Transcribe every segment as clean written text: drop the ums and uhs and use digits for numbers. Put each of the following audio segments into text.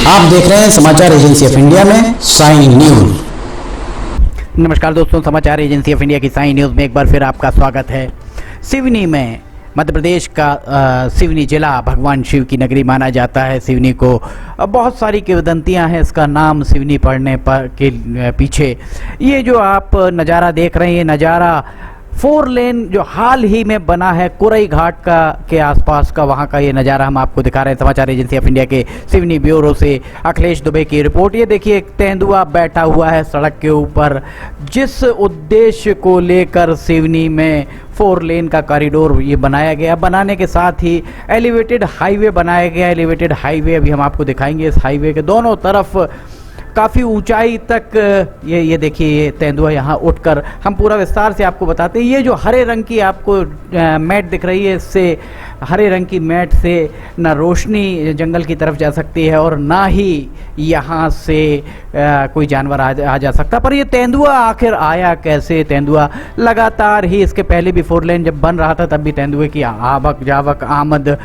आप देख रहे हैं समाचार एजेंसी ऑफ इंडिया में साइन न्यूज। नमस्कार दोस्तों, समाचार एजेंसी ऑफ इंडिया की साइन न्यूज़ में एक बार फिर आपका स्वागत है। सिवनी में मध्य प्रदेश का सिवनी जिला भगवान शिव की नगरी माना जाता है। सिवनी को बहुत सारी किंवदंतियां हैं इसका नाम सिवनी पड़ने पर के पीछे। ये जो आप नज़ारा देख रहे हैं, ये नज़ारा 4 लेन जो हाल ही में बना है कुरई घाट का के आसपास का, वहाँ का ये नज़ारा हम आपको दिखा रहे हैं। समाचार एजेंसी ऑफ इंडिया के सिवनी ब्यूरो से अखिलेश दुबे की रिपोर्ट। ये देखिए, एक तेंदुआ बैठा हुआ है सड़क के ऊपर। जिस उद्देश्य को लेकर सिवनी में 4 लेन का कॉरिडोर ये बनाया गया, बनाने के साथ ही एलिवेटेड हाईवे बनाया गया। एलिवेटेड हाईवे अभी हम आपको दिखाएंगे। इस हाईवे के दोनों तरफ काफ़ी ऊंचाई तक ये देखिए, ये तेंदुआ यहाँ उठकर, हम पूरा विस्तार से आपको बताते हैं। ये जो हरे रंग की आपको मैट दिख रही है, इससे हरे रंग की मैट से ना रोशनी जंगल की तरफ जा सकती है और ना ही यहाँ से कोई जानवर आ जा सकता। पर ये तेंदुआ आखिर आया कैसे? तेंदुआ लगातार ही, इसके पहले भी 4 लेन जब बन रहा था तब भी तेंदुए की आवक जावक आमद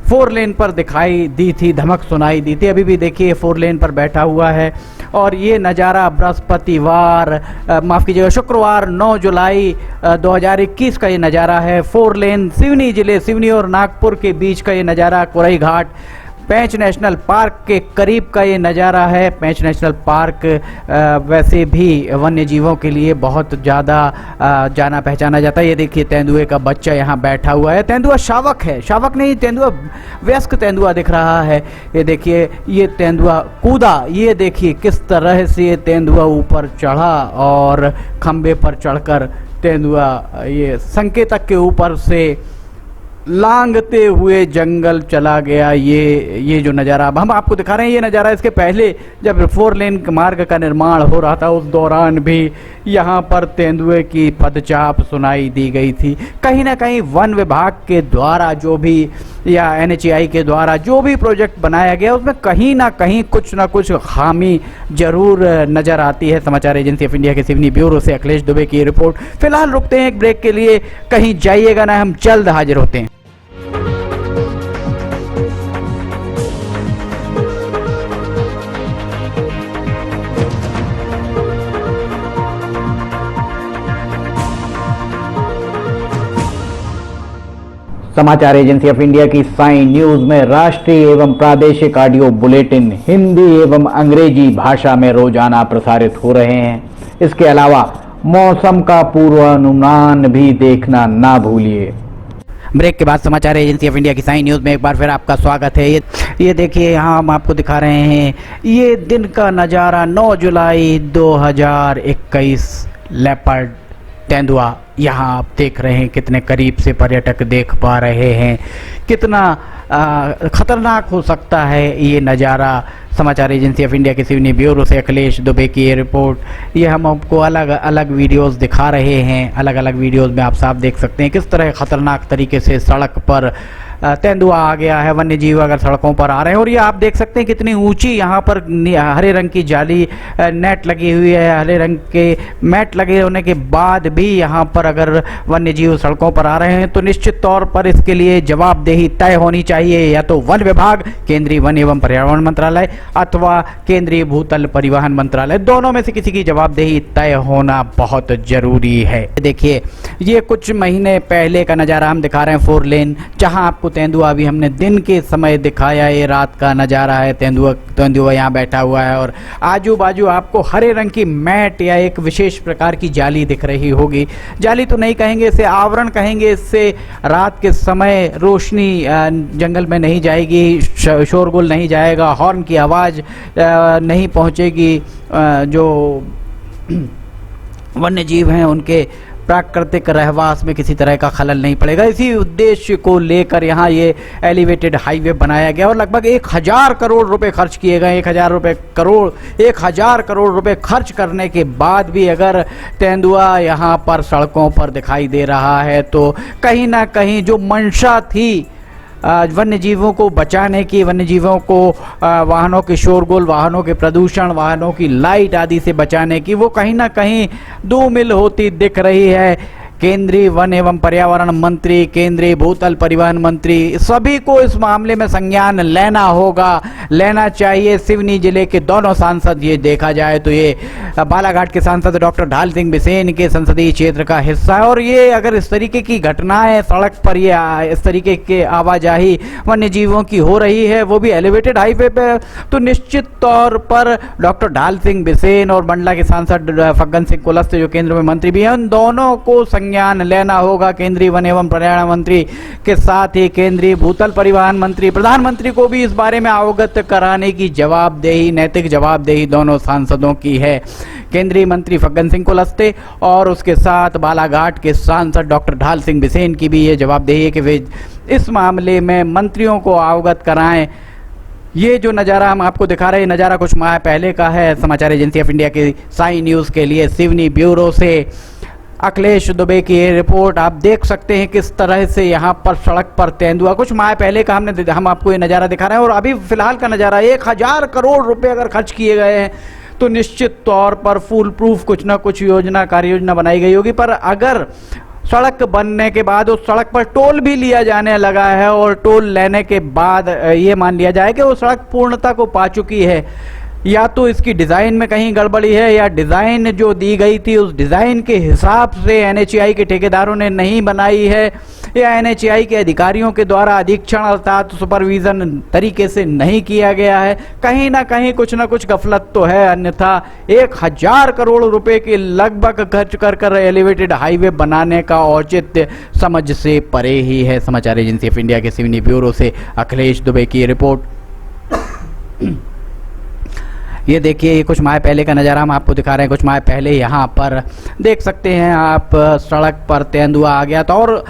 4 लेन पर दिखाई दी थी, धमक सुनाई दी थी। अभी भी देखिए 4 लेन पर बैठा हुआ है। और ये नज़ारा बृहस्पतिवार, माफ़ कीजिएगा, शुक्रवार 9 जुलाई 2021 का ये नज़ारा है। 4 लेन सिवनी जिले, सिवनी और नागपुर के बीच का ये नज़ारा, कुरई घाट पेंच नेशनल पार्क के करीब का ये नज़ारा है। पेंच नेशनल पार्क वैसे भी वन्य जीवों के लिए बहुत ज़्यादा जाना पहचाना जाता है। ये देखिए, तेंदुए का बच्चा यहाँ बैठा हुआ है। तेंदुआ शावक है, शावक नहीं, तेंदुआ वयस्क तेंदुआ दिख रहा है। ये देखिए, ये तेंदुआ कूदा। ये देखिए किस तरह से ये तेंदुआ ऊपर चढ़ा और खंबे पर चढ़कर तेंदुआ ये संकेतक के ऊपर से लांघते हुए जंगल चला गया। ये जो नज़ारा अब हम आपको दिखा रहे हैं, ये नज़ारा इसके पहले जब 4 लेन मार्ग का निर्माण हो रहा था, उस दौरान भी यहाँ पर तेंदुए की पदचाप सुनाई दी गई थी। कहीं ना कहीं वन विभाग के द्वारा जो भी, या NHAI के द्वारा जो भी प्रोजेक्ट बनाया गया, उसमें कहीं ना कहीं कुछ ना कुछ खामी जरूर नज़र आती है। समाचार एजेंसी ऑफ इंडिया के सिवनी ब्यूरो से अखिलेश दुबे की रिपोर्ट। फिलहाल रुकते हैं एक ब्रेक के लिए, कहीं जाइएगा ना, हम जल्द हाजिर होते हैं। समाचार एजेंसी ऑफ इंडिया की साइन न्यूज में राष्ट्रीय एवं प्रादेशिक ऑडियो बुलेटिन हिंदी एवं अंग्रेजी भाषा में रोजाना प्रसारित हो रहे हैं। इसके अलावा मौसम का पूर्वानुमान भी देखना ना भूलिए। ब्रेक के बाद समाचार एजेंसी ऑफ इंडिया की साइन न्यूज़ में एक बार फिर आपका स्वागत है। ये देखिए, यहाँ हम आपको दिखा रहे हैं ये दिन का नज़ारा 9 जुलाई 2021। लेपर्ड तेंदुआ यहाँ आप देख रहे हैं, कितने करीब से पर्यटक देख पा रहे हैं। कितना ख़तरनाक हो सकता है ये नज़ारा। समाचार एजेंसी ऑफ इंडिया के सिवनी ब्यूरो से अखिलेश दुबे की ये रिपोर्ट। ये हम आपको अलग अलग वीडियोस दिखा रहे हैं। अलग अलग वीडियोस में आप साफ देख सकते हैं किस तरह ख़तरनाक तरीके से सड़क पर तेंदुआ आ गया है। वन्य जीव अगर सड़कों पर आ रहे हैं, और ये आप देख सकते हैं कितनी ऊंची यहाँ पर हरे रंग की जाली नेट लगी हुई है। हरे रंग के मैट लगे होने के बाद भी यहाँ पर अगर वन्य जीव सड़कों पर आ रहे हैं तो निश्चित तौर पर इसके लिए जवाबदेही तय होनी चाहिए। या तो वन विभाग, केंद्रीय वन एवं पर्यावरण मंत्रालय, अथवा केंद्रीय भूतल परिवहन मंत्रालय, दोनों में से किसी की जवाबदेही तय होना बहुत जरूरी है। देखिए, ये कुछ महीने पहले का नज़ारा हम दिखा रहे हैं 4 लेन, जहाँ आपको तेंदुआ अभी हमने दिन के समय दिखाया, ये रात का नज़ारा है। तेंदुआ यहाँ बैठा हुआ है और आजू बाजू आपको हरे रंग की मैट या एक विशेष प्रकार की जाली दिख रही होगी। जाली तो नहीं कहेंगे, इसे आवरण कहेंगे। इससे रात के समय रोशनी जंगल में नहीं जाएगी, शोरगुल नहीं जाएगा, हॉर्न की आवाज़ नहीं पहुँचेगी। जो वन्य जीव हैं उनके प्राकृतिक रहवास में किसी तरह का खलल नहीं पड़ेगा। इसी उद्देश्य को लेकर यहाँ ये एलिवेटेड हाईवे बनाया गया और लगभग 1000 करोड़ रुपए खर्च किए गए। 1000 करोड़ रुपए खर्च करने के बाद भी अगर तेंदुआ यहाँ पर सड़कों पर दिखाई दे रहा है तो कहीं ना कहीं जो मंशा थी वन्य जीवों को बचाने की, वन्य जीवों को वाहनों के शोरगुल, वाहनों के प्रदूषण, वाहनों की लाइट आदि से बचाने की, वो कहीं ना कहीं धूमिल होती दिख रही है। केंद्रीय वन एवं पर्यावरण मंत्री, केंद्रीय भूतल परिवहन मंत्री, सभी को इस मामले में संज्ञान लेना चाहिए। सिवनी जिले के दोनों सांसद, ये देखा जाए तो ये बालाघाट के सांसद डॉक्टर ढाल सिंह बिसेन के संसदीय क्षेत्र का हिस्सा है, और ये अगर इस तरीके की घटनाएं सड़क पर ये इस तरीके के आवाजाही वन्य जीवों की हो रही है, वो भी एलिवेटेड हाईवे पे, तो निश्चित तौर पर डॉक्टर ढाल सिंह बिसेन और मंडला के सांसद फग्गन सिंह कुलस्ते जो केंद्र में मंत्री भी हैं, उन दोनों को संज्ञान लेना होगा। केंद्रीय वन एवं पर्यावरण मंत्री के साथ ही केंद्रीय भूतल परिवहन मंत्री, प्रधानमंत्री को भी इस बारे में अवगत कराने की जवाबदेही, नैतिक जवाबदेही दोनों सांसदों की है। केंद्रीय मंत्री फग्गन सिंह कुलस्ते और उसके साथ बालाघाट के सांसद डॉक्टर ढाल सिंह बिसेन की भी ये जवाबदेही है कि वे इस मामले में मंत्रियों को अवगत कराएं। ये जो नज़ारा हम आपको दिखा रहे हैं, नज़ारा कुछ माह पहले का है। समाचार एजेंसी ऑफ इंडिया के साई न्यूज़ के लिए सिवनी ब्यूरो से अखिलेश दुबे की ये रिपोर्ट आप देख सकते हैं किस तरह से यहाँ पर सड़क पर तेंदुआ, कुछ माह पहले का हम आपको ये नज़ारा दिखा रहे हैं। और अभी फिलहाल का नज़ारा, 1000 करोड़ रुपए अगर खर्च किए गए हैं तो निश्चित तौर पर फुल प्रूफ कुछ ना कुछ कार्य योजना बनाई गई होगी। पर अगर सड़क बनने के बाद उस सड़क पर टोल भी लिया जाने लगा है और टोल लेने के बाद ये मान लिया जाए कि वो सड़क पूर्णता को पा चुकी है, या तो इसकी डिज़ाइन में कहीं गड़बड़ी है, या डिज़ाइन जो दी गई थी उस डिज़ाइन के हिसाब से एनएचएआई के ठेकेदारों ने नहीं बनाई है, या एनएचएआई के अधिकारियों के द्वारा अधीक्षण अर्थात सुपरविज़न तरीके से नहीं किया गया है, कहीं ना कहीं कुछ ना कुछ गफलत तो है। अन्यथा 1000 करोड़ रुपए के लगभग खर्च कर एलिवेटेड हाईवे बनाने का औचित्य समझ से परे ही है। समाचार एजेंसी ऑफ इंडिया के सिवनी ब्यूरो से अखिलेश दुबे की रिपोर्ट। ये देखिए, ये कुछ माह पहले का नज़ारा हम आपको दिखा रहे हैं। कुछ माह पहले यहाँ पर देख सकते हैं आप, सड़क पर तेंदुआ आ गया था। और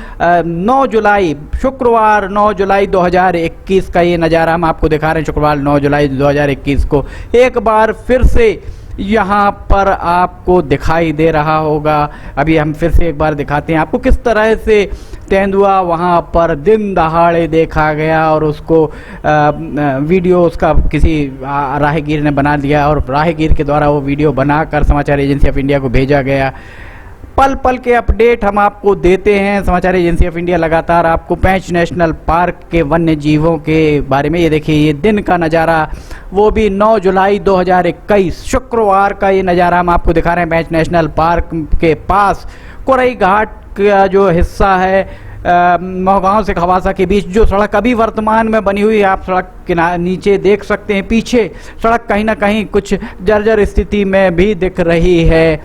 9 जुलाई, शुक्रवार 9 जुलाई 2021 का ये नज़ारा हम आपको दिखा रहे हैं। शुक्रवार 9 जुलाई 2021 को एक बार फिर से यहाँ पर आपको दिखाई दे रहा होगा। अभी हम फिर से एक बार दिखाते हैं आपको किस तरह से तेंदुआ वहाँ पर दिन दहाड़े देखा गया, और उसको वीडियो उसका किसी राहगीर ने बना दिया, और राहगीर के द्वारा वो वीडियो बनाकर समाचार एजेंसी ऑफ इंडिया को भेजा गया। पल पल के अपडेट हम आपको देते हैं। समाचार एजेंसी ऑफ इंडिया लगातार आपको पेंच नेशनल पार्क के वन्य जीवों के बारे में, ये देखिए ये दिन का नज़ारा, वो भी 9 जुलाई 2021 शुक्रवार का ये नज़ारा हम आपको दिखा रहे हैं। पेंच नेशनल पार्क के पास कोरई घाट का जो हिस्सा है, नौगांव से खवासा के बीच जो सड़क अभी वर्तमान में बनी हुई है, आप सड़क के नीचे देख सकते हैं, पीछे सड़क कहीं ना कहीं कुछ जर्जर स्थिति में भी दिख रही है।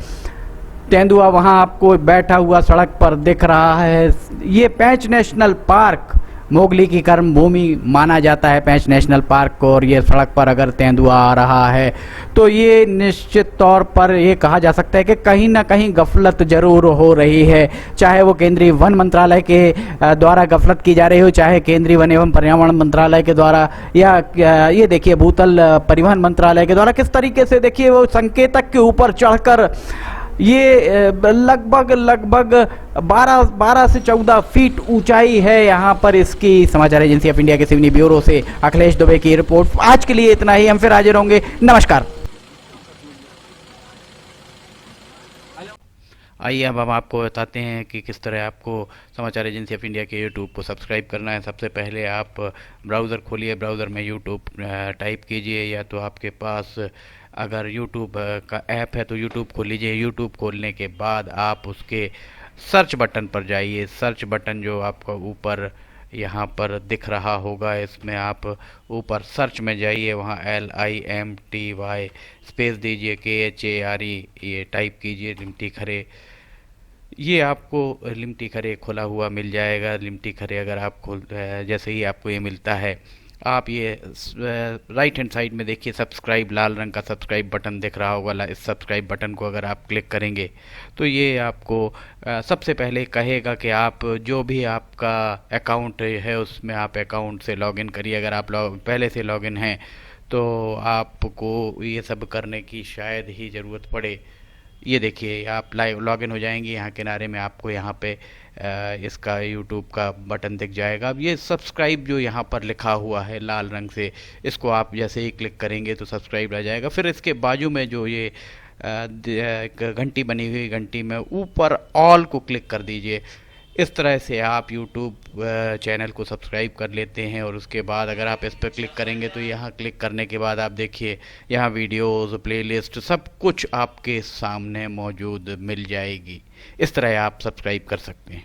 तेंदुआ वहाँ आपको बैठा हुआ सड़क पर दिख रहा है। ये पेंच नेशनल पार्क मोगली की कर्म भूमि माना जाता है, पेंच नेशनल पार्क को, और ये सड़क पर अगर तेंदुआ आ रहा है तो ये निश्चित तौर पर ये कहा जा सकता है कि कहीं ना कहीं गफलत जरूर हो रही है। चाहे वो केंद्रीय वन मंत्रालय के द्वारा गफलत की जा रही हो, चाहे केंद्रीय वन एवं पर्यावरण मंत्रालय के द्वारा, या ये देखिए भूतल परिवहन मंत्रालय के द्वारा किस तरीके से, देखिए वो संकेतक के ऊपर चढ़कर ये लगभग 12 से 14 फीट ऊंचाई है यहाँ पर इसकी। समाचार एजेंसी ऑफ इंडिया के सिवनी ब्यूरो से अखिलेश दुबे की रिपोर्ट। आज के लिए इतना ही, हम फिर हाजिर होंगे। नमस्कार। आइए अब हम आपको बताते हैं कि किस तरह आपको समाचार एजेंसी ऑफ इंडिया के यूट्यूब को सब्सक्राइब करना है। सबसे पहले आप ब्राउज़र खोलिए, ब्राउज़र में यूट्यूब टाइप कीजिए, या तो आपके पास अगर यूट्यूब का ऐप है तो यूट्यूब खोल लीजिए। यूट्यूब खोलने के बाद आप उसके सर्च बटन पर जाइए। सर्च बटन जो आपको ऊपर यहाँ पर दिख रहा होगा, इसमें आप ऊपर सर्च में जाइए, वहाँ LIMTY स्पेस दीजिए, KHARE ये टाइप कीजिए, लिमटी खरे। ये आपको लिमटी खरे खुला हुआ मिल जाएगा। लिमटी खरे अगर आप जैसे ही आपको ये मिलता है, आप ये राइट हैंड साइड में देखिए सब्सक्राइब, लाल रंग का सब्सक्राइब बटन दिख रहा होगा। इस सब्सक्राइब बटन को अगर आप क्लिक करेंगे तो ये आपको सबसे पहले कहेगा कि आप जो भी आपका अकाउंट है उसमें आप अकाउंट से लॉगिन करिए। अगर आप पहले से लॉगिन हैं तो आपको ये सब करने की शायद ही ज़रूरत पड़े। ये देखिए आप लाइव लॉगिन हो जाएंगे, यहाँ किनारे में आपको यहाँ पे इसका यूट्यूब का बटन दिख जाएगा। अब ये सब्सक्राइब जो यहाँ पर लिखा हुआ है लाल रंग से, इसको आप जैसे ही क्लिक करेंगे तो सब्सक्राइब आ जाएगा। फिर इसके बाजू में जो ये एक घंटी बनी हुई घंटी में ऊपर ऑल को क्लिक कर दीजिए। इस तरह से आप YouTube चैनल को सब्सक्राइब कर लेते हैं और उसके बाद अगर आप इस पर क्लिक करेंगे तो यहाँ क्लिक करने के बाद आप देखिए यहाँ वीडियोज़, प्लेलिस्ट सब कुछ आपके सामने मौजूद मिल जाएगी। इस तरह आप सब्सक्राइब कर सकते हैं।